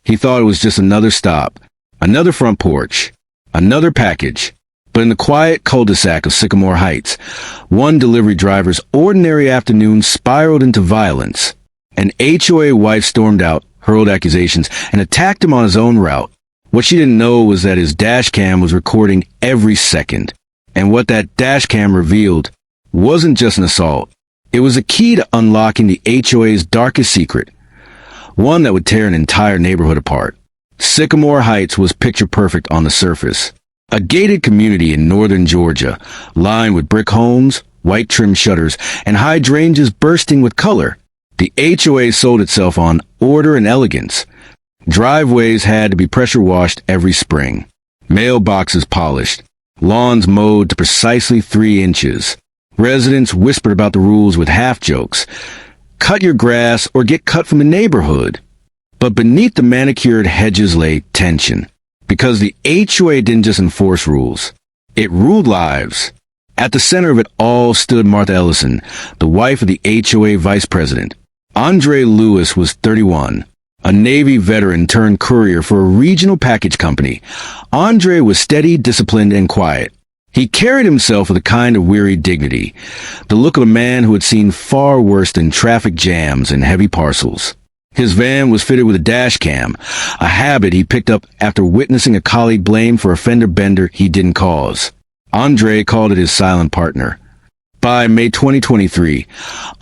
He thought it was just another stop, another front porch, another package. But in the quiet cul-de-sac of Sycamore Heights, one delivery driver's ordinary afternoon spiraled into violence. An HOA wife stormed out, hurled accusations, and attacked him on his own route. What she didn't know was that his dashcam was recording every second. And what that dashcam revealed wasn't just an assault. It was a key to unlocking the HOA's darkest secret, one that would tear an entire neighborhood apart. Sycamore Heights was picture perfect on the surface. A gated community in northern Georgia, lined with brick homes, white trim shutters, and hydrangeas bursting with color. The HOA sold itself on order and elegance. Driveways had to be pressure washed every spring, mailboxes polished, lawns mowed to precisely 3 inches. Residents whispered about the rules with half-jokes. Cut your grass or get cut from the neighborhood. But beneath the manicured hedges lay tension. Because the HOA didn't just enforce rules. It ruled lives. At the center of it all stood Martha Ellison, the wife of the HOA vice president. Andre Lewis was 31, a Navy veteran turned courier for a regional package company. Andre was steady, disciplined, and quiet. He carried himself with a kind of weary dignity, the look of a man who had seen far worse than traffic jams and heavy parcels. His van was fitted with a dash cam, a habit he picked up after witnessing a colleague blamed for a fender bender he didn't cause. Andre called it his silent partner. By May 2023,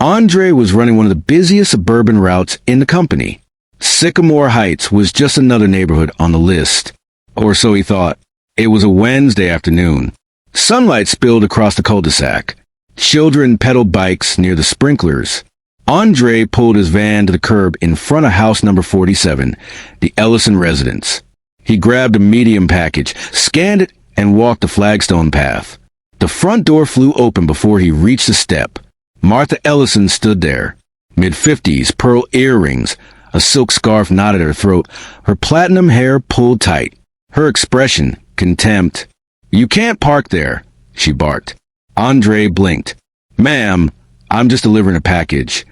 Andre was running one of the busiest suburban routes in the company. Sycamore Heights was just another neighborhood on the list. Or so he thought. It was a Wednesday afternoon. Sunlight spilled across the cul-de-sac. Children pedaled bikes near the sprinklers. Andre pulled his van to the curb in front of house number 47, the Ellison residence. He grabbed a medium package, scanned it, and walked the flagstone path. The front door flew open before he reached the step. Martha Ellison stood there, mid-50s, pearl earrings, a silk scarf knotted at her throat, her platinum hair pulled tight. Her expression, contempt. "You can't park there," she barked. Andre blinked. "Ma'am, I'm just delivering a package."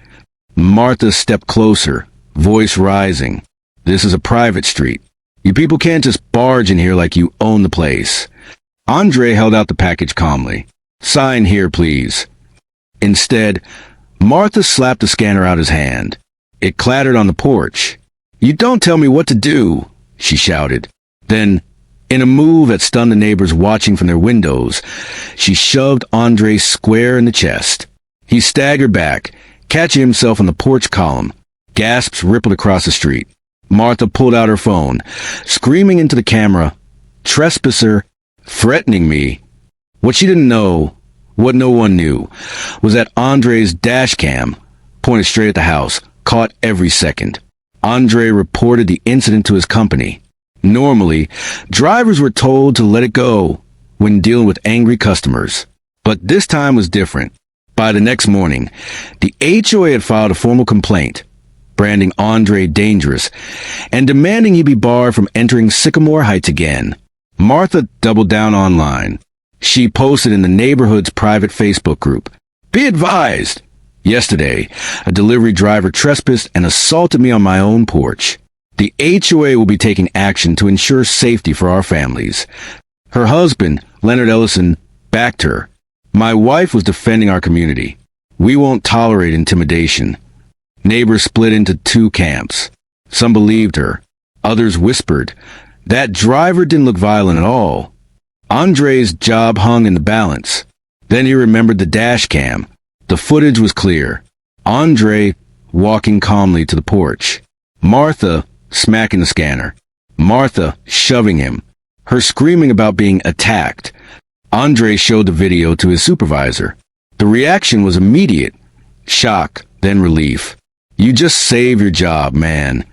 Martha stepped closer, voice rising. "This is a private street. You people can't just barge in here like you own the place." Andre held out the package calmly. "Sign here, please." Instead, Martha slapped the scanner out of his hand. It clattered on the porch. "You don't tell me what to do," she shouted. Then, in a move that stunned the neighbors watching from their windows, she shoved Andre square in the chest. He staggered back, catching himself on the porch column. Gasps rippled across the street. Martha pulled out her phone, screaming into the camera, "Trespasser, threatening me." What she didn't know, what no one knew, was that Andre's dash cam, pointed straight at the house, caught every second. Andre reported the incident to his company. Normally, drivers were told to let it go when dealing with angry customers. But this time was different. By the next morning, the HOA had filed a formal complaint, branding Andre dangerous, and demanding he be barred from entering Sycamore Heights again. Martha doubled down online. She posted in the neighborhood's private Facebook group, "Be advised! Yesterday, a delivery driver trespassed and assaulted me on my own porch. The HOA will be taking action to ensure safety for our families." Her husband, Leonard Ellison, backed her. "My wife was defending our community. We won't tolerate intimidation." Neighbors split into 2 camps. Some believed her. Others whispered, "That driver didn't look violent at all." Andre's job hung in the balance. Then he remembered the dash cam. The footage was clear. Andre walking calmly to the porch. Martha smacking the scanner. Martha shoving him. Her screaming about being attacked. Andre showed the video to his supervisor. The reaction was immediate. Shock, then relief. "You just save your job, man."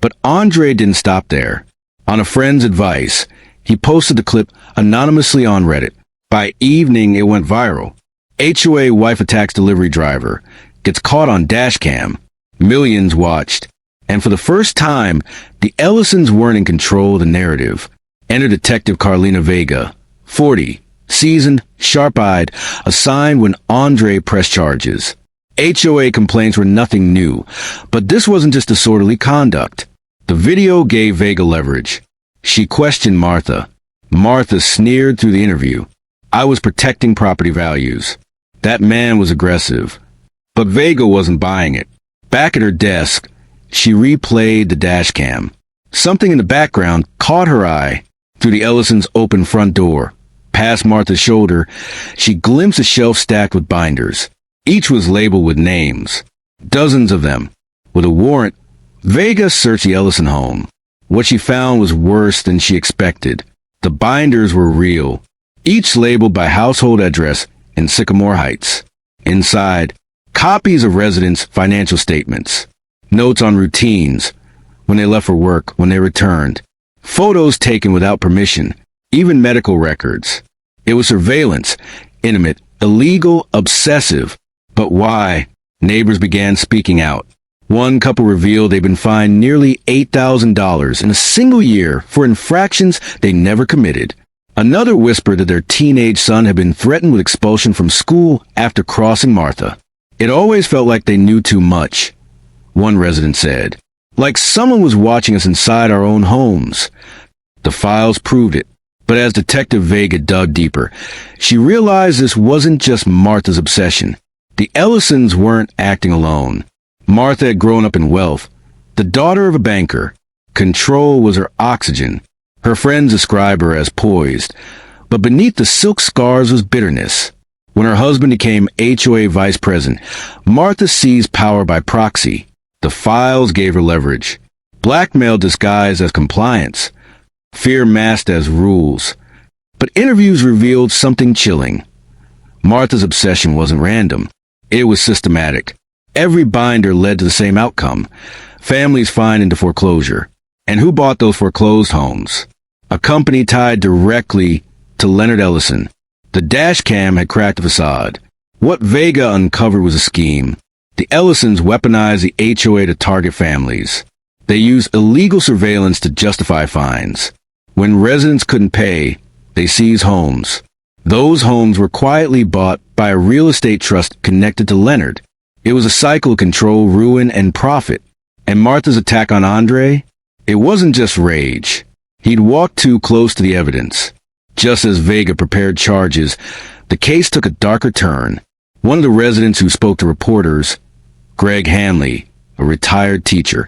But Andre didn't stop there. On a friend's advice, he posted the clip anonymously on Reddit. By evening, it went viral. HOA wife attacks delivery driver. Gets caught on dashcam. Millions watched. And for the first time, the Ellisons weren't in control of the narrative. Enter Detective Carlina Vega, 40, seasoned, sharp-eyed, assigned when Andre pressed charges. HOA complaints were nothing new, but this wasn't just disorderly conduct. The video gave Vega leverage. She questioned Martha. Martha sneered through the interview. I was protecting property values. That man was aggressive. But Vega wasn't buying it. Back at her desk, she replayed the dashcam. Something in the background caught her eye. Through the Ellisons' open front door, past Martha's shoulder, she glimpsed a shelf stacked with binders. Each was labeled with names. Dozens of them. With a warrant, Vega searched the Ellison home. What she found was worse than she expected. The binders were real, each labeled by household address in Sycamore Heights. Inside, copies of residents' financial statements, notes on routines, when they left for work, when they returned, photos taken without permission, even medical records. It was surveillance, intimate, illegal, obsessive. But why? Neighbors began speaking out. One couple revealed they'd been fined nearly $8,000 in a single year for infractions they never committed. Another whispered that their teenage son had been threatened with expulsion from school after crossing Martha. It always felt like they knew too much, one resident said. Like someone was watching us inside our own homes. The files proved it. But as Detective Vega dug deeper, she realized this wasn't just Martha's obsession. The Ellisons weren't acting alone. Martha had grown up in wealth, the daughter of a banker. Control was her oxygen. Her friends described her as poised, but beneath the silk scars was bitterness. When her husband became HOA vice president, Martha seized power by proxy. The files gave her leverage. Blackmail disguised as compliance. Fear masked as rules. But interviews revealed something chilling. Martha's obsession wasn't random. It was systematic. Every binder led to the same outcome. Families fined into foreclosure. And who bought those foreclosed homes? A company tied directly to Leonard Ellison. The dashcam had cracked the facade. What Vega uncovered was a scheme. The Ellisons weaponized the HOA to target families. They used illegal surveillance to justify fines. When residents couldn't pay, they seized homes. Those homes were quietly bought by a real estate trust connected to Leonard. It was a cycle of control, ruin, and profit. And Martha's attack on Andre? It wasn't just rage. He'd walked too close to the evidence. Just as Vega prepared charges, the case took a darker turn. One of the residents who spoke to reporters, Greg Hanley, a retired teacher,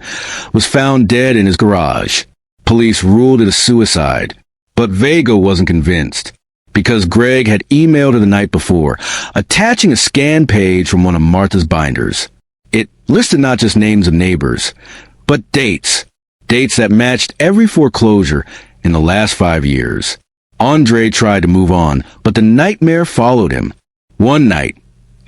was found dead in his garage. Police ruled it a suicide, but Vega wasn't convinced, because Greg had emailed her the night before, attaching a scan page from one of Martha's binders. It listed not just names of neighbors, but dates that matched every foreclosure in the last 5 years. Andre tried to move on, but the nightmare followed him. One night,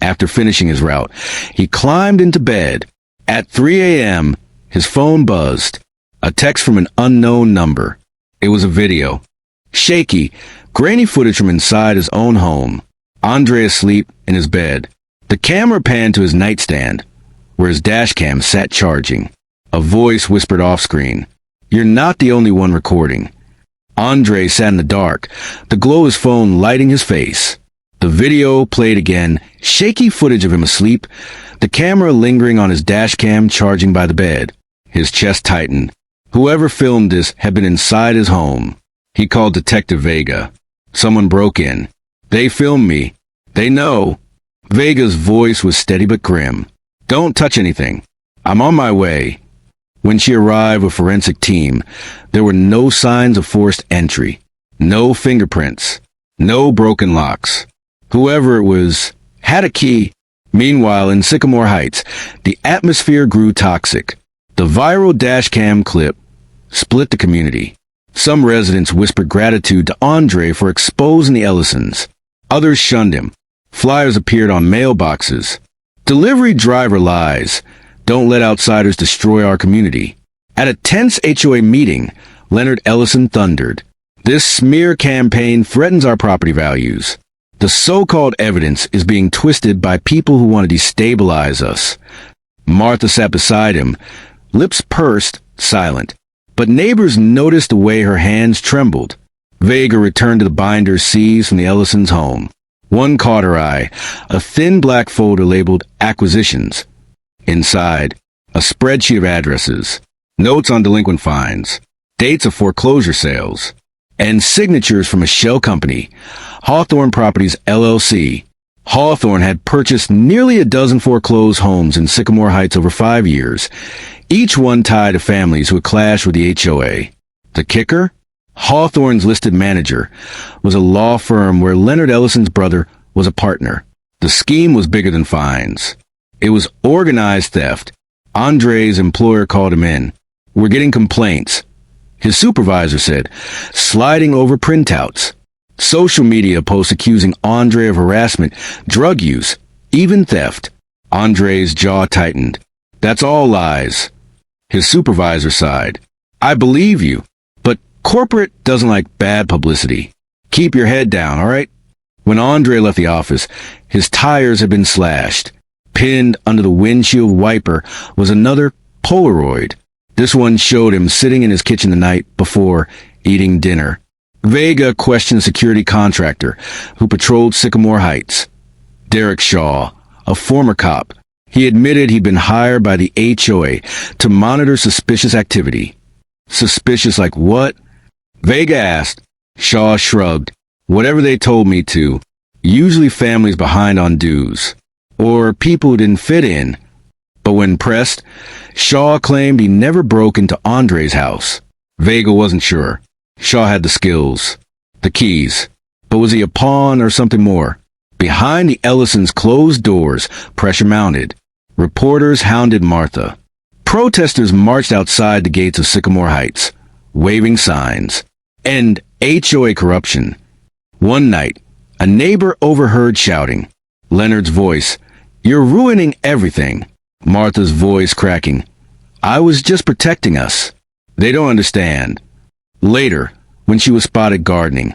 after finishing his route, he climbed into bed. At 3 a.m., his phone buzzed. A text from an unknown number. It was a video. Shaky, grainy footage from inside his own home. Andre asleep in his bed. The camera panned to his nightstand, where his dashcam sat charging. A voice whispered off-screen, "You're not the only one recording." Andre sat in the dark, the glow of his phone lighting his face. The video played again, shaky footage of him asleep, the camera lingering on his dashcam charging by the bed. His chest tightened. Whoever filmed this had been inside his home. He called Detective Vega. Someone broke in. "They filmed me. They know." Vega's voice was steady but grim. "Don't touch anything. I'm on my way." When she arrived with a forensic team, there were no signs of forced entry, no fingerprints, no broken locks. Whoever it was had a key. Meanwhile, in Sycamore Heights, the atmosphere grew toxic. The viral dashcam clip split the community. Some residents whispered gratitude to Andre for exposing the Ellisons. Others shunned him. Flyers appeared on mailboxes. "Delivery driver lies. Don't let outsiders destroy our community." At a tense HOA meeting, Leonard Ellison thundered, "This smear campaign threatens our property values. The so-called evidence is being twisted by people who want to destabilize us." Martha sat beside him, lips pursed, silent. But neighbors noticed the way her hands trembled. Vega returned to the binders seized from the Ellisons' home. One caught her eye, a thin black folder labeled Acquisitions. Inside, a spreadsheet of addresses. notes on delinquent fines, dates of foreclosure sales, and signatures from a shell company, Hawthorne Properties LLC. Hawthorne had purchased nearly a dozen foreclosed homes in Sycamore Heights over 5 years, each one tied to families who had clashed with the HOA. The kicker? Hawthorne's listed manager was a law firm where Leonard Ellison's brother was a partner. The scheme was bigger than fines. It was organized theft. Andre's employer called him in. "We're getting complaints," his supervisor said, sliding over printouts. Social media posts accusing Andre of harassment, drug use, even theft. Andre's jaw tightened. "That's all lies." His supervisor sighed. "I believe you, but corporate doesn't like bad publicity. Keep your head down, all right?" When Andre left the office, his tires had been slashed. Pinned under the windshield wiper was another Polaroid. This one showed him sitting in his kitchen the night before, eating dinner. Vega questioned a security contractor who patrolled Sycamore Heights. Derek Shaw, a former cop. He admitted he'd been hired by the HOA to monitor suspicious activity. Suspicious like what? Vega asked. Shaw shrugged. "Whatever they told me to. Usually families behind on dues. Or people who didn't fit in." But when pressed, Shaw claimed he never broke into Andre's house. Vega wasn't sure. Shaw had the skills, the keys. But was he a pawn or something more? Behind the Ellisons' closed doors, pressure mounted. Reporters hounded Martha. Protesters marched outside the gates of Sycamore Heights, waving signs. End HOA corruption. One night, a neighbor overheard shouting. Leonard's voice, "You're ruining everything." Martha's voice cracking. "I was just protecting us." They don't understand. Later, when she was spotted gardening,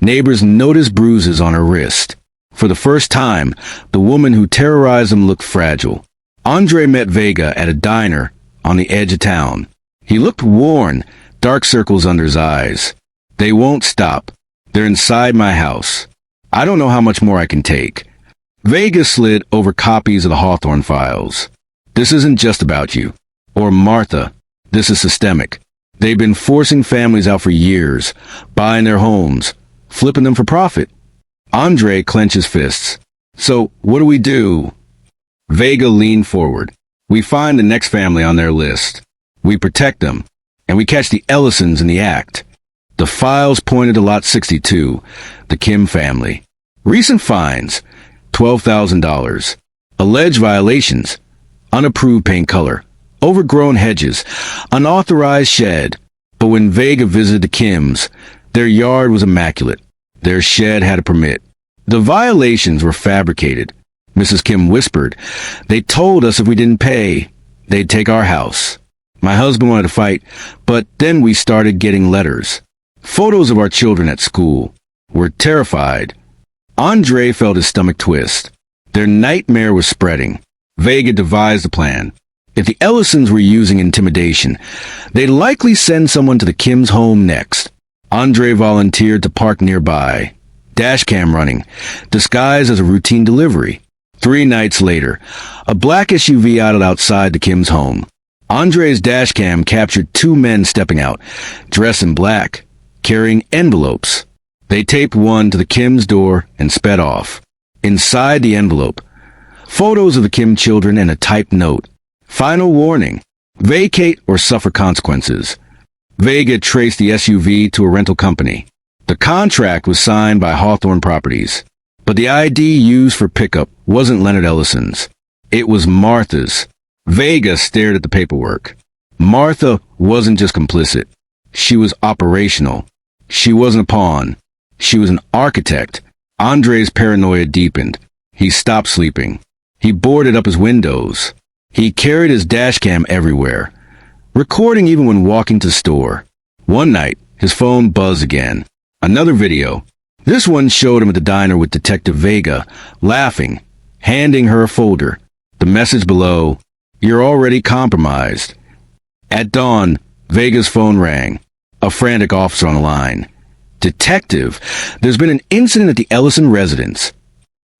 neighbors noticed bruises on her wrist. For the first time, the woman who terrorized them looked fragile. Andre met Vega at a diner on the edge of town. He looked worn, dark circles under his eyes. "They won't stop. They're inside my house. I don't know how much more I can take." Vega slid over copies of the Hawthorne files. "This isn't just about you. Or Martha. This is systemic. They've been forcing families out for years, buying their homes, flipping them for profit." Andre clenched his fists. "So, what do we do?" Vega leaned forward. "We find the next family on their list. We protect them, and we catch the Ellisons in the act." The files pointed to Lot 62, the Kim family. Recent fines, $12,000. Alleged violations, unapproved paint color, overgrown hedges, unauthorized shed. But when Vega visited the Kims, their yard was immaculate. Their shed had a permit. The violations were fabricated. Mrs. Kim whispered, "They told us if we didn't pay, they'd take our house." My husband wanted to fight, but then we started getting letters. Photos of our children at school. We're terrified. Andre felt his stomach twist. Their nightmare was spreading. Vega devised a plan. If the Ellisons were using intimidation, they'd likely send someone to the Kim's home next. Andre volunteered to park nearby. Dashcam running, disguised as a routine delivery. 3 nights later, a black SUV idled outside the Kim's home. Andre's dashcam captured 2 men stepping out, dressed in black, carrying envelopes. They taped one to the Kim's door and sped off. Inside the envelope, photos of the Kim children and a typed note. Final warning, vacate or suffer consequences. Vega traced the SUV to a rental company. The contract was signed by Hawthorne Properties, but the ID used for pickup wasn't Leonard Ellison's. It was Martha's. Vega stared at the paperwork. Martha wasn't just complicit. She was operational. She wasn't a pawn. She was an architect. Andre's paranoia deepened. He stopped sleeping. He boarded up his windows. He carried his dashcam everywhere, recording even when walking to the store. One night, his phone buzzed again. Another video. This one showed him at the diner with Detective Vega, laughing, handing her a folder. The message below, "You're already compromised." At dawn, Vega's phone rang. A frantic officer on the line. "Detective, there's been an incident at the Ellison residence."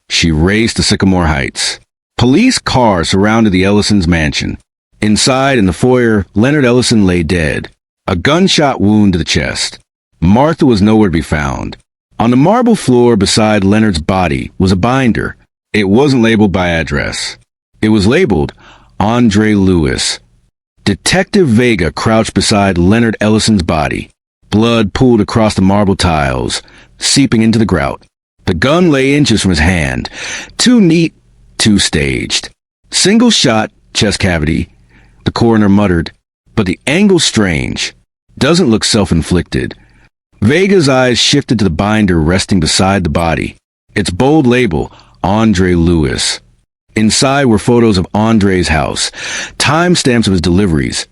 She raced to Sycamore Heights. Police cars surrounded the Ellisons' mansion. Inside, in the foyer, Leonard Ellison lay dead. A gunshot wound to the chest. Martha was nowhere to be found. On the marble floor beside Leonard's body was a binder. It wasn't labeled by address. It was labeled Andre Lewis. Detective Vega crouched beside Leonard Ellison's body. Blood pooled across the marble tiles, seeping into the grout. The gun lay inches from his hand. Too neat, too staged. Single shot, chest cavity, the coroner muttered, but the angle's strange. Doesn't look self-inflicted. Vega's eyes shifted to the binder resting beside the body. Its bold label, Andre Lewis. Inside were photos of Andre's house, timestamps of his deliveries,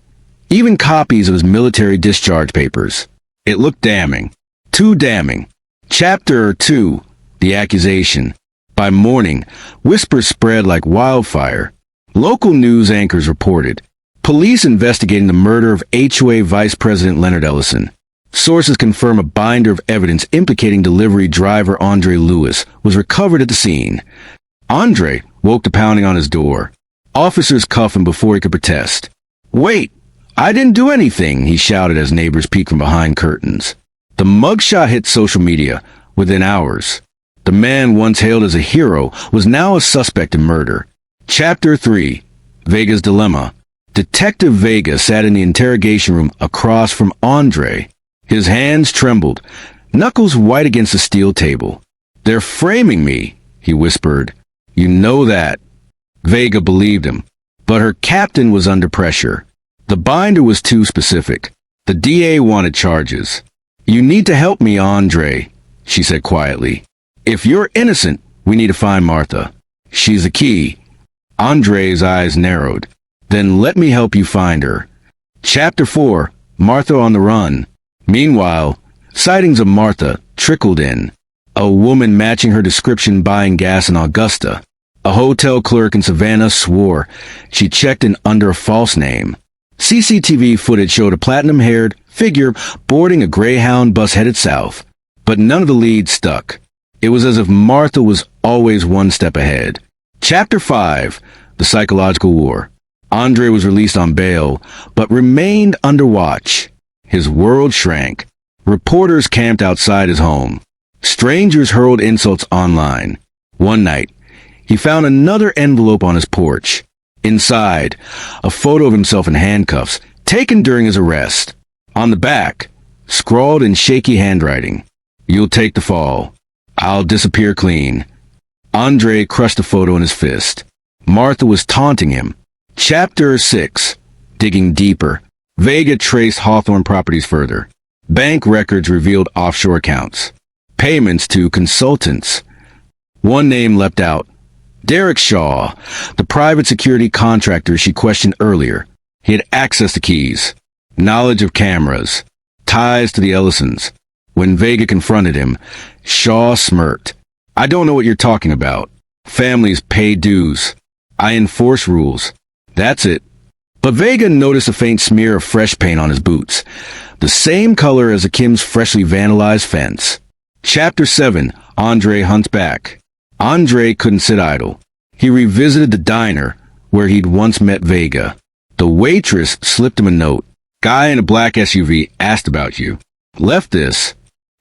even copies of his military discharge papers. It looked damning. Too damning. Chapter 2, The Accusation. By morning, whispers spread like wildfire. Local news anchors reported. Police investigating the murder of HOA Vice President Leonard Ellison. Sources confirm a binder of evidence implicating delivery driver Andre Lewis was recovered at the scene. Andre woke to pounding on his door. Officers cuffed him before he could protest. "Wait! I didn't do anything," he shouted as neighbors peeked from behind curtains. The mugshot hit social media within hours. The man once hailed as a hero was now a suspect in murder. Chapter 3, Vega's Dilemma. Detective Vega sat in the interrogation room across from Andre. His hands trembled, knuckles white against the steel table. "They're framing me," he whispered. "You know that." Vega believed him, but her captain was under pressure. The binder was too specific. The DA wanted charges. "You need to help me, Andre," she said quietly. "If you're innocent, we need to find Martha. She's the key." Andre's eyes narrowed. "Then let me help you find her." Chapter 4, Martha on the Run. Meanwhile, sightings of Martha trickled in. A woman matching her description buying gas in Augusta. A hotel clerk in Savannah swore she checked in under a false name. CCTV footage showed a platinum-haired figure boarding a Greyhound bus headed south, but none of the leads stuck. It was as if Martha was always one step ahead. Chapter 5, The Psychological War. Andre was released on bail, but remained under watch. His world shrank. Reporters camped outside his home. Strangers hurled insults online. One night, he found another envelope on his porch. Inside, a photo of himself in handcuffs, taken during his arrest. On the back, scrawled in shaky handwriting, "You'll take the fall. I'll disappear clean." Andre crushed the photo in his fist. Martha was taunting him. Chapter 6, Digging Deeper. Vega traced Hawthorne Properties further. Bank records revealed offshore accounts. Payments to consultants. One name leapt out. Derek Shaw, the private security contractor she questioned earlier. He had access to keys, knowledge of cameras, ties to the Ellisons. When Vega confronted him, Shaw smirked. "I don't know what you're talking about. Families pay dues. I enforce rules. That's it." But Vega noticed a faint smear of fresh paint on his boots, the same color as Akim's freshly vandalized fence. Chapter 7, Andre hunts back. Andre couldn't sit idle. He revisited the diner where he'd once met Vega. The waitress slipped him a note. "Guy in a black SUV asked about you. Left this."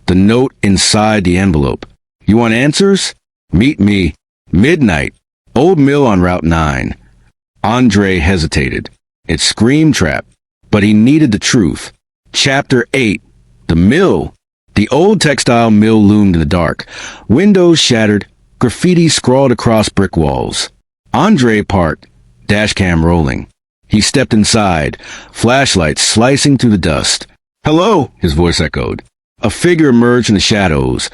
The note inside the envelope. "You want answers? Meet me. Midnight. Old Mill on Route 9. Andre hesitated. It screamed trap, but he needed the truth. Chapter 8, The Mill. The old textile mill loomed in the dark. Windows shattered, graffiti scrawled across brick walls. Andre parked, dashcam rolling. He stepped inside, flashlight slicing through the dust. "Hello," his voice echoed. A figure emerged in the shadows.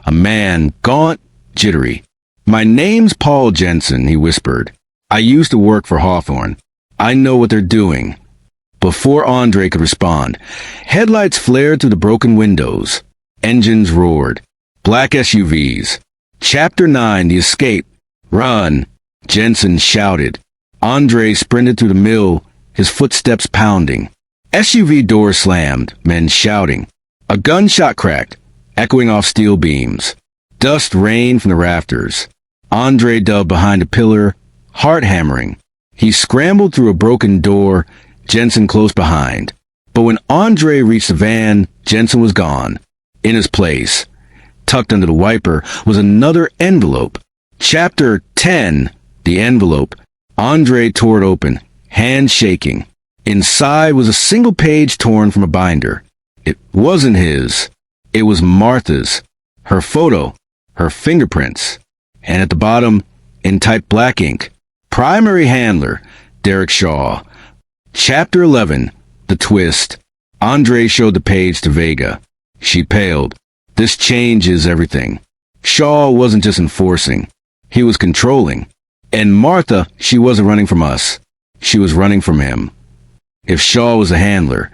A man, gaunt, jittery. "My name's Paul Jensen," he whispered. "I used to work for Hawthorne. I know what they're doing." Before Andre could respond, headlights flared through the broken windows. Engines roared. Black SUVs. Chapter 9, The Escape. "Run!" Jensen shouted. Andre sprinted through the mill, his footsteps pounding. SUV doors slammed, men shouting. A gunshot cracked, echoing off steel beams. Dust rained from the rafters. Andre dove behind a pillar, heart hammering. He scrambled through a broken door, Jensen close behind. But when Andre reached the van, Jensen was gone. In his place, tucked under the wiper, was another envelope. Chapter 10, the envelope. Andre tore it open, hands shaking. Inside was a single page torn from a binder. It wasn't his. It was Martha's. Her photo, her fingerprints. And at the bottom, in typed black ink, primary handler, Derek Shaw. Chapter 11, the twist. Andre showed the page to Vega. She paled. This changes everything. Shaw wasn't just enforcing. He was controlling. And Martha, she wasn't running from us. She was running from him. If Shaw was a handler,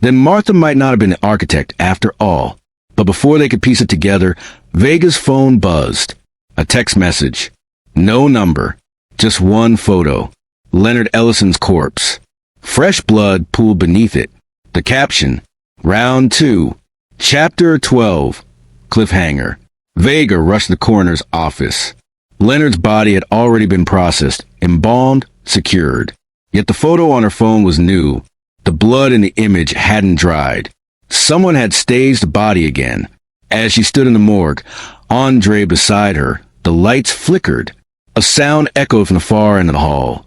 then Martha might not have been the architect after all. But before they could piece it together, Vega's phone buzzed. A text message. No number. Just one photo. Leonard Ellison's corpse. Fresh blood pooled beneath it. The caption. Round 2. Chapter 12. Cliffhanger. Vega rushed to the coroner's office. Leonard's body had already been processed, embalmed, secured. Yet the photo on her phone was new. The blood in the image hadn't dried. Someone had staged the body again. As she stood in the morgue, Andre beside her, the lights flickered. A sound echoed from the far end of the hall.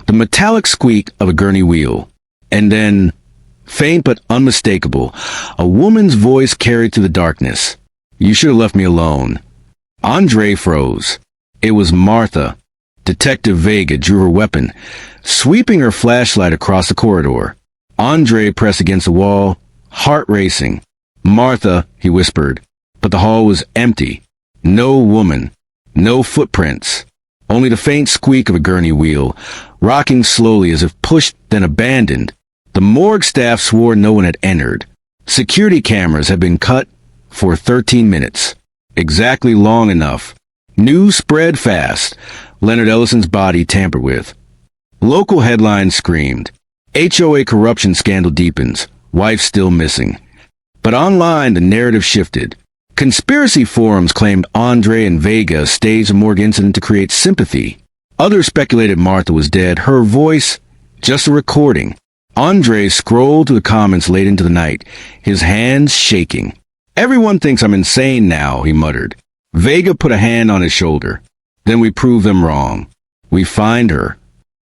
The metallic squeak of a gurney wheel. And then, faint but unmistakable, a woman's voice carried through the darkness. You should have left me alone. Andre froze. It was Martha. Detective Vega drew her weapon, sweeping her flashlight across the corridor. Andre pressed against the wall, heart racing. Martha, he whispered. But the hall was empty. No woman. No footprints. Only the faint squeak of a gurney wheel, rocking slowly as if pushed then abandoned. The morgue staff swore no one had entered. Security cameras had been cut for 13 minutes. Exactly long enough. News spread fast. Leonard Ellison's body tampered with. Local headlines screamed. HOA corruption scandal deepens. Wife still missing. But online, the narrative shifted. Conspiracy forums claimed Andre and Vega staged a morgue incident to create sympathy. Others speculated Martha was dead. Her voice, just a recording. Andre scrolled through the comments late into the night, his hands shaking. Everyone thinks I'm insane now, he muttered. Vega put a hand on his shoulder. Then we prove them wrong. We find her.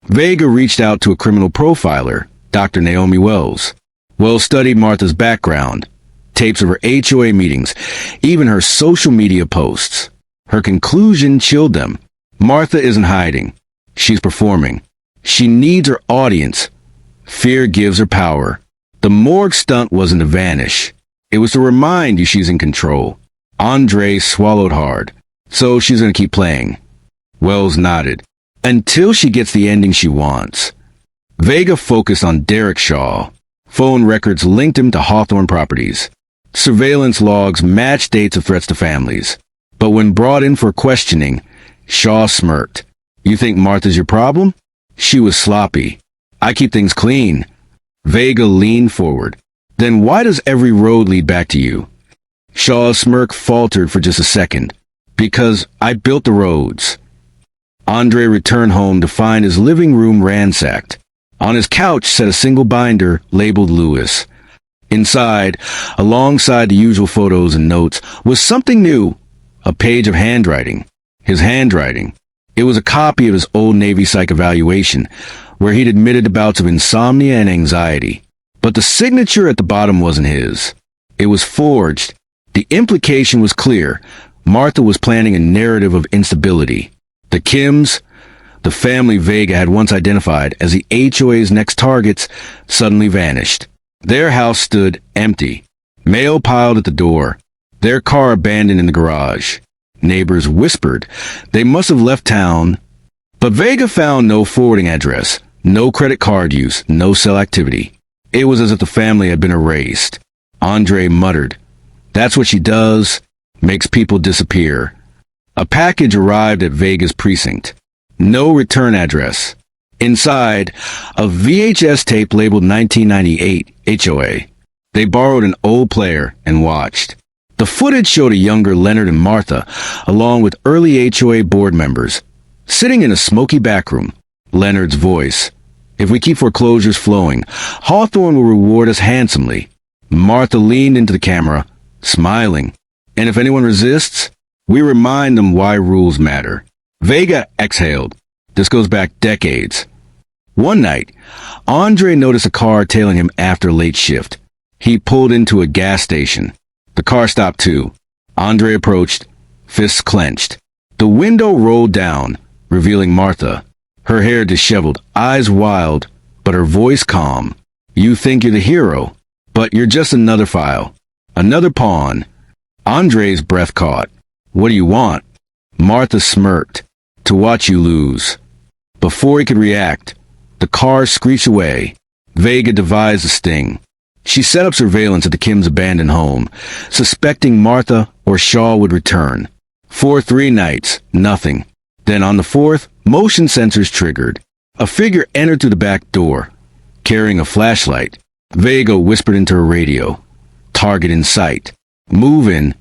Vega reached out to a criminal profiler, Dr. Naomi Wells. Wells studied Martha's background, tapes of her HOA meetings, even her social media posts. Her conclusion chilled them. Martha isn't hiding. She's performing. She needs her audience. Fear gives her power. The morgue stunt wasn't to vanish. It was to remind you she's in control. Andre swallowed hard. So she's going to keep playing. Wells nodded. Until she gets the ending she wants. Vega focused on Derek Shaw. Phone records linked him to Hawthorne Properties. Surveillance logs matched dates of threats to families. But when brought in for questioning, Shaw smirked. You think Martha's your problem? She was sloppy. I keep things clean. Vega leaned forward. Then why does every road lead back to you? Shaw's smirk faltered for just a second. Because I built the roads. Andre returned home to find his living room ransacked. On his couch sat a single binder labeled Lewis. Inside, alongside the usual photos and notes, was something new. A page of handwriting. His handwriting. It was a copy of his old Navy psych evaluation, where he'd admitted to bouts of insomnia and anxiety. But the signature at the bottom wasn't his. It was forged. The implication was clear. Martha was planning a narrative of instability. The Kims, the family Vega had once identified as the HOA's next targets, suddenly vanished. Their house stood empty. Mail piled at the door. Their car abandoned in the garage. Neighbors whispered they must have left town. But Vega found no forwarding address, no credit card use, no cell activity. It was as if the family had been erased. Andre muttered, "That's what she does, makes people disappear." A package arrived at Vega's precinct. No return address. Inside, a VHS tape labeled 1998 HOA. They borrowed an old player and watched. The footage showed a younger Leonard and Martha, along with early HOA board members, sitting in a smoky backroom. Leonard's voice. If we keep foreclosures flowing, Hawthorne will reward us handsomely. Martha leaned into the camera, smiling. And if anyone resists, we remind them why rules matter. Vega exhaled. This goes back decades. One night, Andre noticed a car tailing him after a late shift. He pulled into a gas station. The car stopped too. Andre approached, fists clenched. The window rolled down, revealing Martha. Her hair disheveled, eyes wild, but her voice calm. You think you're the hero, but you're just another file. Another pawn. Andre's breath caught. What do you want? Martha smirked. To watch you lose. Before he could react, the car screeched away. Vega devised a sting. She set up surveillance at the Kims' abandoned home, suspecting Martha or Shaw would return. For 3 nights, nothing. Then on the 4th, motion sensors triggered. A figure entered through the back door, carrying a flashlight. Vega whispered into her radio. Target in sight. Move in.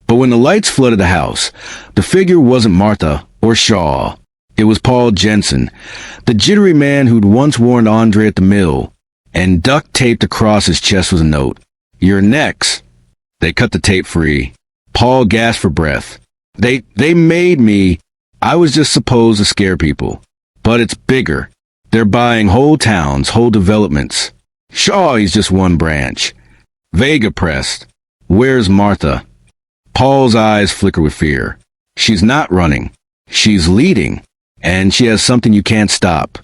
But when the lights flooded the house, the figure wasn't Martha or Shaw. It was Paul Jensen, the jittery man who'd once warned Andre at the mill, and duct-taped across his chest was a note. You're next. They cut the tape free. Paul gasped for breath. They made me. I was just supposed to scare people. But it's bigger. They're buying whole towns, whole developments. Shaw, he's just one branch. Vega pressed. Where's Martha? Paul's eyes flicker with fear. She's not running. She's leading. And she has something you can't stop.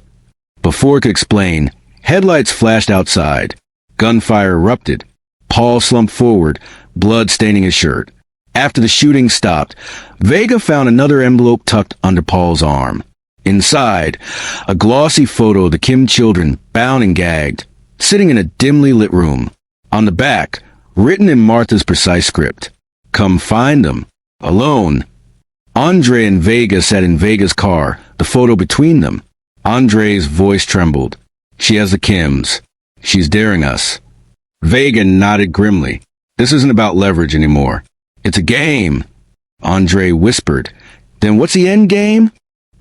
Before he could explain, headlights flashed outside. Gunfire erupted. Paul slumped forward, blood staining his shirt. After the shooting stopped, Vega found another envelope tucked under Paul's arm. Inside, a glossy photo of the Kim children, bound and gagged, sitting in a dimly lit room. On the back, written in Martha's precise script, come find them. Alone. Andre and Vega sat in Vega's car, the photo between them. Andre's voice trembled. She has the Kims. She's daring us. Vega nodded grimly. This isn't about leverage anymore. It's a game. Andre whispered. Then what's the end game?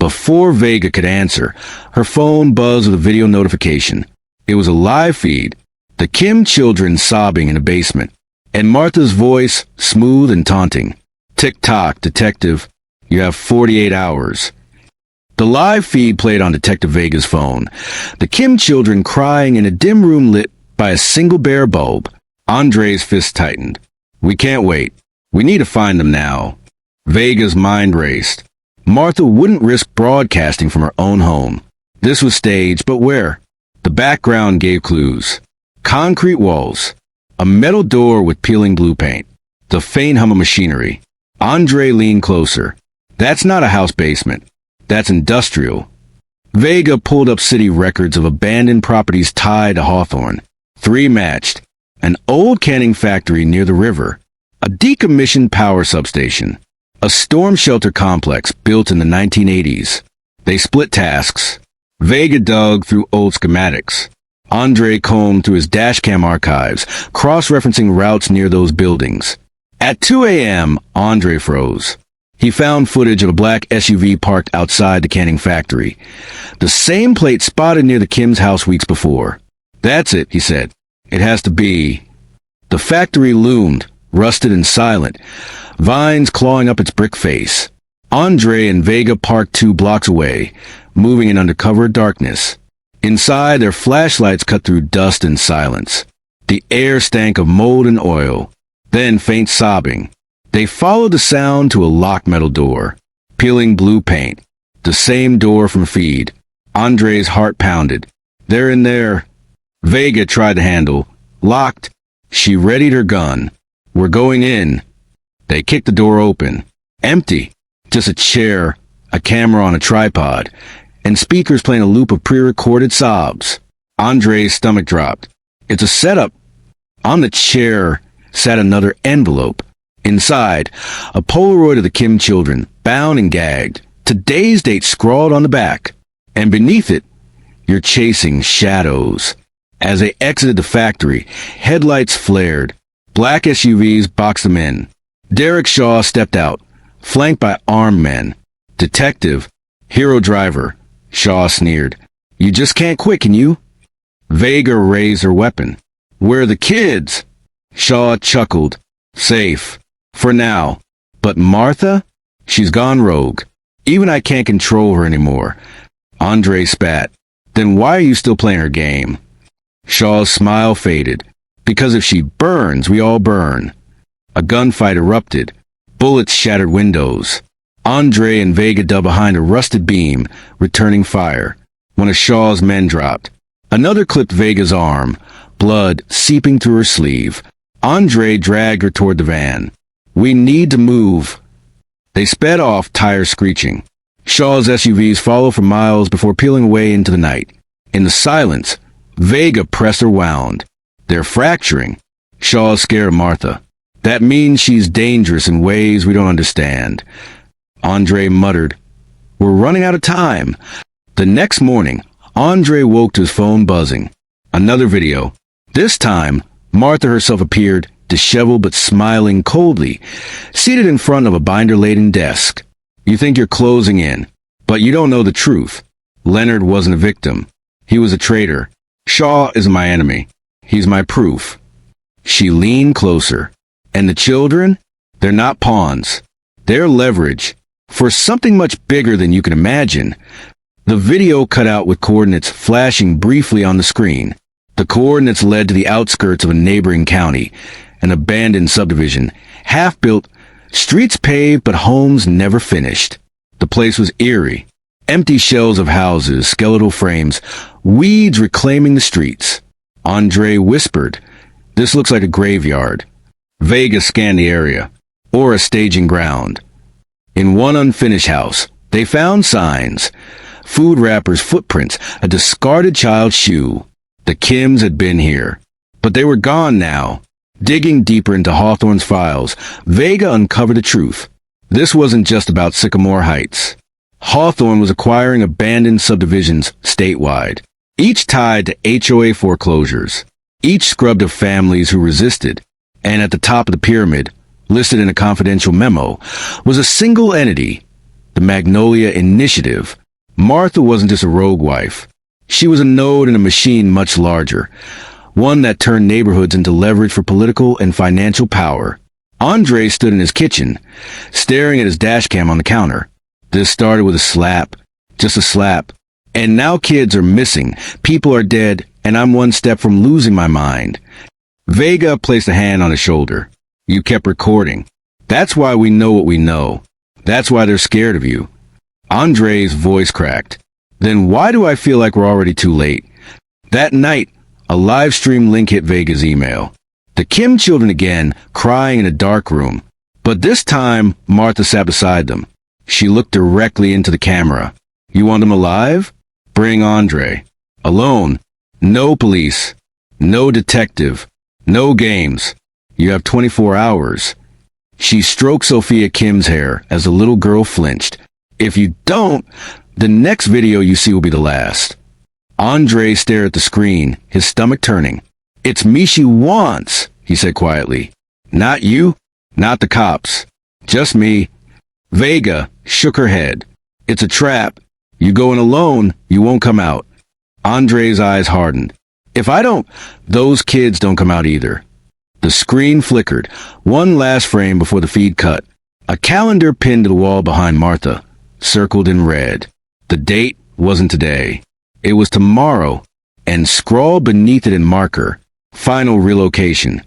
Before Vega could answer, her phone buzzed with a video notification. It was a live feed. The Kim children sobbing in a basement. And Martha's voice, smooth and taunting. Tick-tock, detective. You have 48 hours. The live feed played on Detective Vega's phone. The Kim children crying in a dim room lit by a single bare bulb. Andre's fist tightened. We can't wait. We need to find them now. Vega's mind raced. Martha wouldn't risk broadcasting from her own home. This was staged, but where? The background gave clues. Concrete walls. A metal door with peeling blue paint. The faint hum of machinery. Andre leaned closer. That's not a house basement. That's industrial. Vega pulled up city records of abandoned properties tied to Hawthorne. 3 matched. An old canning factory near the river. A decommissioned power substation. A storm shelter complex built in the 1980s. They split tasks. Vega dug through old schematics. Andre combed through his Dashcam archives, cross-referencing routes near those buildings. At 2 a.m., Andre froze. He found footage of a black SUV parked outside the canning factory. The same plate spotted near the Kim's house weeks before. That's it, he said. It has to be. The factory loomed, rusted and silent, vines clawing up its brick face. Andre and Vega parked 2 blocks away, moving in undercover darkness. Inside, their flashlights cut through dust and silence. The air stank of mold and oil, then faint sobbing. They followed the sound to a locked metal door, peeling blue paint. The same door from feed. Andre's heart pounded. They're in there. Vega tried the handle. Locked. She readied her gun. We're going in. They kicked the door open. Empty. Just a chair, a camera on a tripod, and speakers playing a loop of pre-recorded sobs. Andre's stomach dropped. It's a setup. On the chair sat another envelope. Inside, a Polaroid of the Kim children, bound and gagged. Today's date scrawled on the back. And beneath it, you're chasing shadows. As they exited the factory, headlights flared. Black SUVs boxed them in. Derek Shaw stepped out, flanked by armed men. Detective, hero driver, Shaw sneered. You just can't quit, can you? Vega raised her weapon. Where are the kids? Shaw chuckled. Safe. For now. But Martha? She's gone rogue. Even I can't control her anymore. Andre spat. Then why are you still playing her game? Shaw's smile faded. Because if she burns, we all burn. A gunfight erupted. Bullets shattered windows. Andre and Vega dug behind a rusted beam, returning fire. One of Shaw's men dropped. Another clipped Vega's arm, blood seeping through her sleeve. Andre dragged her toward the van. We need to move. They sped off, tires screeching. Shaw's SUVs followed for miles before peeling away into the night. In the silence, Vega pressed her wound. They're fracturing. Shaw's scared of Martha. That means she's dangerous in ways we don't understand. Andre muttered. We're running out of time. The next morning, Andre woke to his phone buzzing. Another video. This time, Martha herself appeared, disheveled but smiling coldly, seated in front of a binder-laden desk. You think you're closing in, but you don't know the truth. Leonard wasn't a victim. He was a traitor. Shaw is my enemy. He's my proof. She leaned closer. And the children? They're not pawns. They're leverage. For something much bigger than you can imagine. The video cut out with coordinates flashing briefly on the screen. The coordinates led to the outskirts of a neighboring county, an abandoned subdivision, half-built, streets paved but homes never finished. The place was eerie. Empty shells of houses, skeletal frames, weeds reclaiming the streets. Andre whispered, This looks like a graveyard. Vega scanned the area, or a staging ground. In one unfinished house, they found signs. Food wrappers' footprints, a discarded child's shoe. The Kims had been here. But they were gone now. Digging deeper into Hawthorne's files, Vega uncovered the truth. This wasn't just about Sycamore Heights. Hawthorne was acquiring abandoned subdivisions statewide, each tied to HOA foreclosures, each scrubbed of families who resisted. And at the top of the pyramid, listed in a confidential memo, was a single entity, the Magnolia Initiative. Martha wasn't just a rogue wife. She was a node in a machine much larger, one that turned neighborhoods into leverage for political and financial power. Andre stood in his kitchen, staring at his dashcam on the counter. This started with a slap, just a slap. And now kids are missing, people are dead, and I'm one step from losing my mind. Vega placed a hand on his shoulder. You kept recording. That's why we know what we know. That's why they're scared of you. Andre's voice cracked. Then why do I feel like we're already too late? That night, a live stream link hit Vega's email. The Kim children again, crying in a dark room. But this time, Martha sat beside them. She looked directly into the camera. You want them alive? Bring Andre. Alone. No police. No detective. No games. You have 24 hours. She stroked Sophia Kim's hair as the little girl flinched. If you don't, the next video you see will be the last. Andre stared at the screen, his stomach turning. It's me she wants, he said quietly. Not you, not the cops. Just me. Vega shook her head. It's a trap. You go in alone, you won't come out. Andre's eyes hardened. If I don't, those kids don't come out either. The screen flickered, one last frame before the feed cut. A calendar pinned to the wall behind Martha, circled in red. The date wasn't today. It was tomorrow, and scrawled beneath it in marker, final relocation.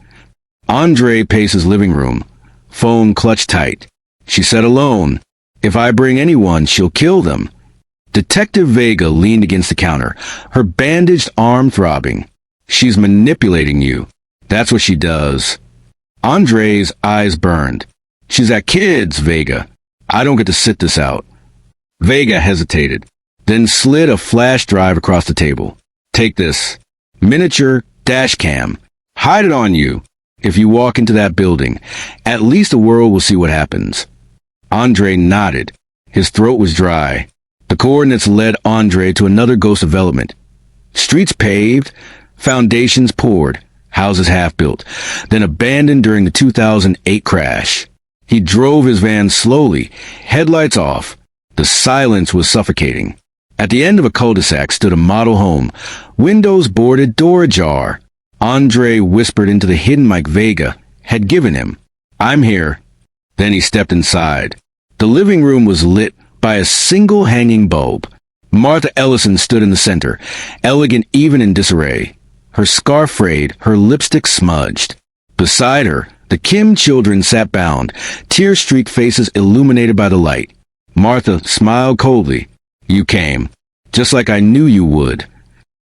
Andre paced his living room, phone clutched tight. She said alone, if I bring anyone, she'll kill them. Detective Vega leaned against the counter, her bandaged arm throbbing. She's manipulating you. That's what she does. Andre's eyes burned. She's got kids, Vega. I don't get to sit this out. Vega hesitated, then slid a flash drive across the table. Take this. Miniature Dashcam. Hide it on you. If you walk into that building, at least the world will see what happens. Andre nodded. His throat was dry. The coordinates led Andre to another ghost development. Streets paved, foundations poured, houses half-built, then abandoned during the 2008 crash. He drove his van slowly, headlights off. The silence was suffocating. At the end of a cul-de-sac stood a model home, windows boarded, door ajar. Andre whispered into the hidden mic Vega had given him. "I'm here." Then he stepped inside. The living room was lit by a single hanging bulb. Martha Ellison stood in the center, elegant even in disarray. Her scarf frayed, her lipstick smudged. Beside her, the Kim children sat bound, tear-streaked faces illuminated by the light. Martha smiled coldly. "You came, just like I knew you would."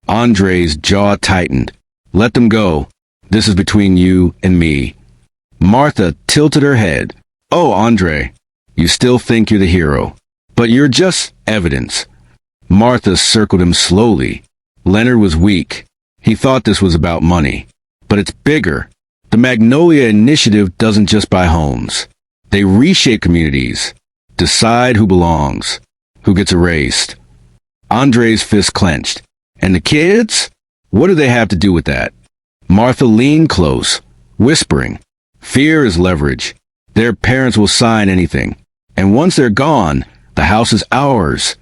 Andre's jaw tightened. "Let them go. This is between you and me." Martha tilted her head. "Oh, Andre, you still think you're the hero, but you're just evidence." Martha circled him slowly. Leonard was weak. He thought this was about money. But it's bigger. The Magnolia Initiative doesn't just buy homes. They reshape communities, decide who belongs, who gets erased. Andre's fist clenched. "And the kids? What do they have to do with that?" Martha leaned close, whispering, "Fear is leverage. Their parents will sign anything. And once they're gone, the house is ours."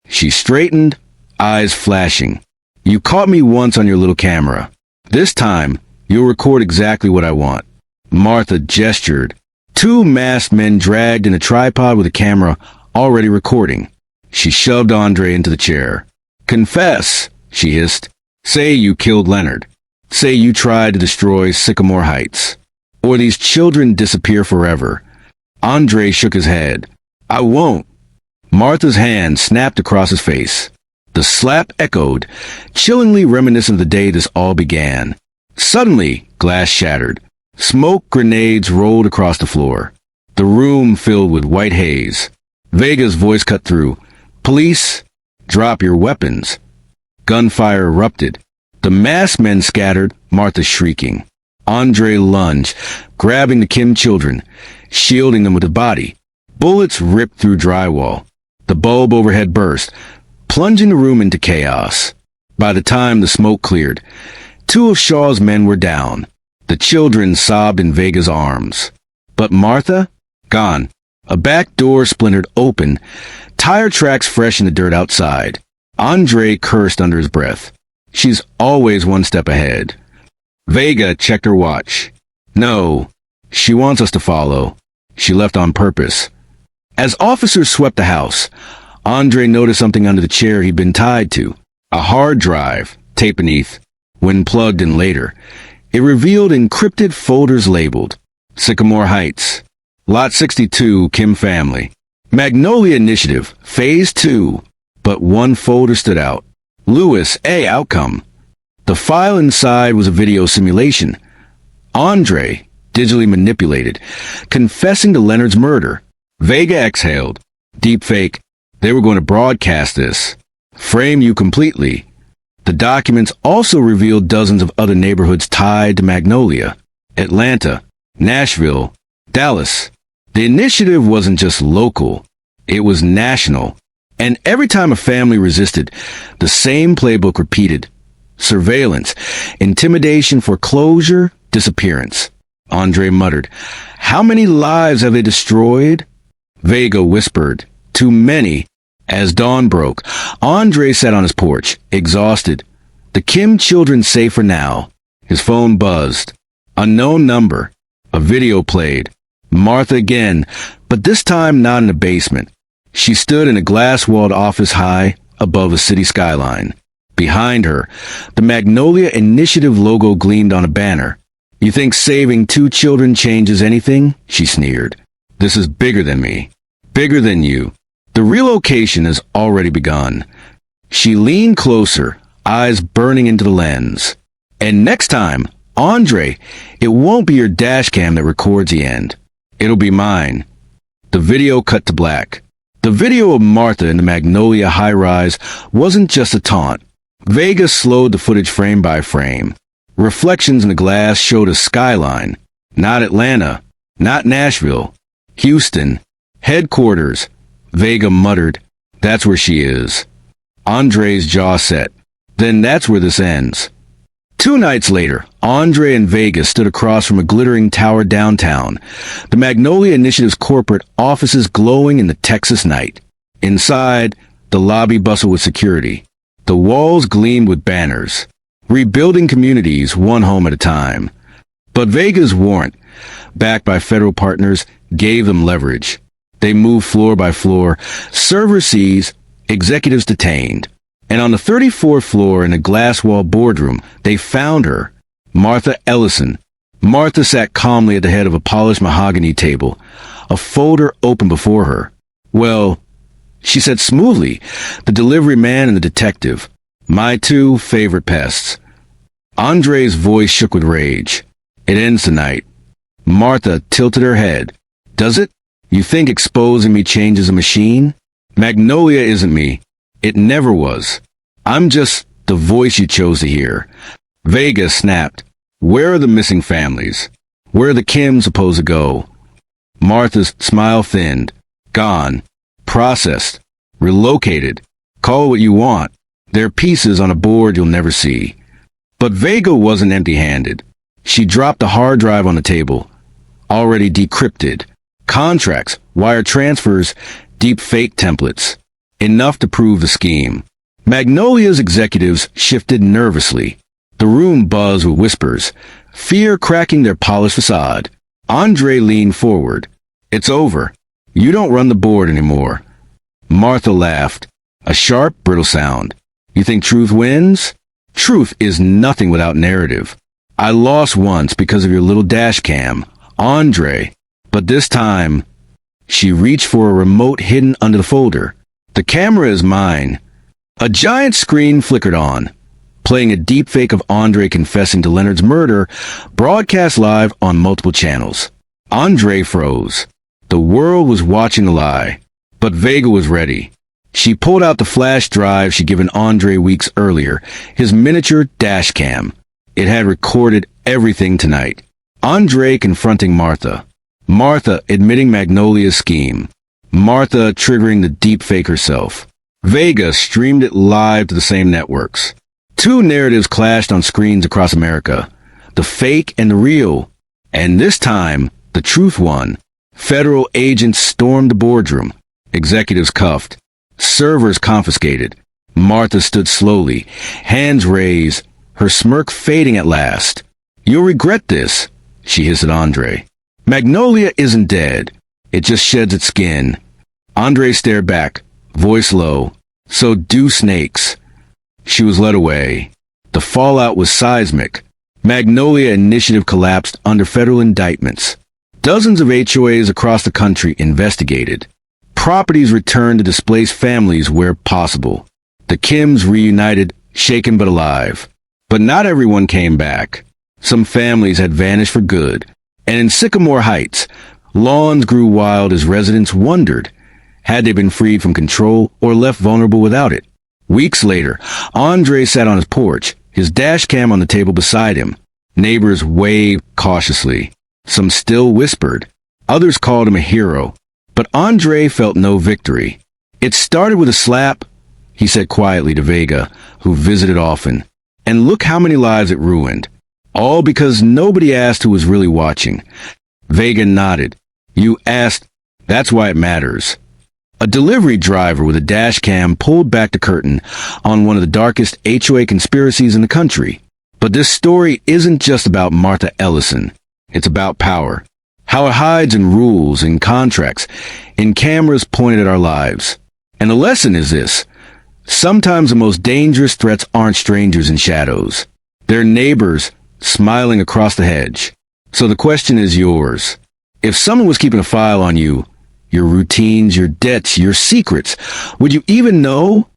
She straightened, eyes flashing. "You caught me once on your little camera. This time, you'll record exactly what I want." Martha gestured. Two masked men dragged in a tripod with a camera already recording. She shoved Andre into the chair. "Confess," she hissed. "Say you killed Leonard. Say you tried to destroy Sycamore Heights. Or these children disappear forever." Andre shook his head. "I won't." Martha's hand snapped across his face. The slap echoed, chillingly reminiscent of the day this all began. Suddenly, glass shattered. Smoke grenades rolled across the floor. The room filled with white haze. Vega's voice cut through. "Police, drop your weapons." Gunfire erupted. The masked men scattered, Martha shrieking. Andre lunged, grabbing the Kim children, shielding them with his body. Bullets ripped through drywall. The bulb overhead burst, plunging the room into chaos. By the time the smoke cleared, two of Shaw's men were down. The children sobbed in Vega's arms. But Martha? Gone. A back door splintered open, tire tracks fresh in the dirt outside. Andre cursed under his breath. She's always one step ahead. Vega checked her watch. No, she wants us to follow. She left on purpose. As officers swept the house, Andre noticed something under the chair he'd been tied to. A hard drive, tape beneath. When plugged in later, it revealed encrypted folders labeled Sycamore Heights, Lot 62, Kim Family, Magnolia Initiative, Phase 2. But one folder stood out. Lewis A. Outcome. The file inside was a video simulation. Andre, digitally manipulated, confessing to Leonard's murder. Vega exhaled. Deep fake. They were going to broadcast this. Frame you completely. The documents also revealed dozens of other neighborhoods tied to Magnolia. Atlanta, Nashville, Dallas. The initiative wasn't just local. It was national. And every time a family resisted, the same playbook repeated. Surveillance, intimidation, foreclosure, disappearance. Andre muttered, "How many lives have they destroyed?" Vega whispered, "Too many." As dawn broke, Andre sat on his porch, exhausted. The Kim children safe for now. His phone buzzed. Unknown number. A video played. Martha again, but this time not in the basement. She stood in a glass-walled office high above a city skyline. Behind her, the Magnolia Initiative logo gleamed on a banner. "You think saving two children changes anything?" she sneered. "This is bigger than me. Bigger than you. The relocation has already begun." She leaned closer, eyes burning into the lens. "And next time, Andre, it won't be your dashcam that records the end. It'll be mine." The video cut to black. The video of Martha in the Magnolia high-rise wasn't just a taunt. Vega slowed the footage frame by frame. Reflections in the glass showed a skyline. Not Atlanta, not Nashville. Houston, headquarters. Vega muttered, "That's where she is." Andre's jaw set. "Then that's where this ends." 2 nights later, Andre and Vega stood across from a glittering tower downtown, the Magnolia Initiative's corporate offices glowing in the Texas night. Inside, The lobby bustled with security. The walls gleamed with banners. Rebuilding communities one home at a time. But Vega's warrant, backed by federal partners, gave them leverage. They moved floor by floor, servers seized, executives detained. And on the 34th floor in a glass-walled boardroom, they found her, Martha Ellison. Martha sat calmly at the head of a polished mahogany table, a folder open before her. "Well," she said smoothly, "the delivery man and the detective. My two favorite pests." Andre's voice shook with rage. "It ends tonight." Martha tilted her head. "Does it? You think exposing me changes a machine? Magnolia isn't me. It never was. I'm just the voice you chose to hear." Vega snapped. "Where are the missing families? Where are the Kims supposed to go?" Martha's smile thinned. "Gone. Processed. Relocated. Call it what you want. They're pieces on a board you'll never see." But Vega wasn't empty-handed. She dropped a hard drive on the table. Already decrypted. Contracts, wire transfers, deep fake templates. Enough to prove the scheme. Magnolia's executives shifted nervously. The room buzzed with whispers, fear cracking their polished facade. Andre leaned forward. "It's over. You don't run the board anymore." Martha laughed. A sharp, brittle sound. "You think truth wins? Truth is nothing without narrative. I lost once because of your little Dashcam, Andre. But this time..." She reached for a remote hidden under the folder. "The camera is mine." A giant screen flickered on, playing a deepfake of Andre confessing to Leonard's murder, broadcast live on multiple channels. Andre froze. The world was watching the lie. But Vega was ready. She pulled out the flash drive she'd given Andre weeks earlier, his miniature Dashcam. It had recorded everything tonight. Andre confronting Martha. Martha admitting Magnolia's scheme. Martha triggering the deepfake herself. Vega streamed it live to the same networks. Two narratives clashed on screens across America. The fake and the real. And this time, the truth won. Federal agents stormed the boardroom. Executives cuffed. Servers confiscated. Martha stood slowly, hands raised, her smirk fading at last. "You'll regret this," she hissed at Andre. "Magnolia isn't dead. It just sheds its skin." Andre stared back, voice low. "So do snakes." She was led away. The fallout was seismic. Magnolia Initiative collapsed under federal indictments. Dozens of HOAs across the country investigated. Properties returned to displaced families where possible. The Kims reunited, shaken but alive. But not everyone came back. Some families had vanished for good. And in Sycamore Heights, lawns grew wild as residents wondered, had they been freed from control or left vulnerable without it? Weeks later, Andre sat on his porch, his Dashcam on the table beside him. Neighbors waved cautiously. Some still whispered. Others called him a hero. But Andre felt no victory. "It started with a slap," he said quietly to Vega, who visited often. "And look how many lives it ruined. All because nobody asked who was really watching." Vega nodded. "You asked. That's why it matters." A delivery driver with a Dashcam pulled back the curtain on one of the darkest HOA conspiracies in the country. But this story isn't just about Martha Ellison. It's about power. How it hides in rules, in contracts, in cameras pointed at our lives. And the lesson is this. Sometimes the most dangerous threats aren't strangers in shadows. They're neighbors smiling across the hedge. So the question is yours. If someone was keeping a file on you, your routines, your debts, your secrets, would you even know?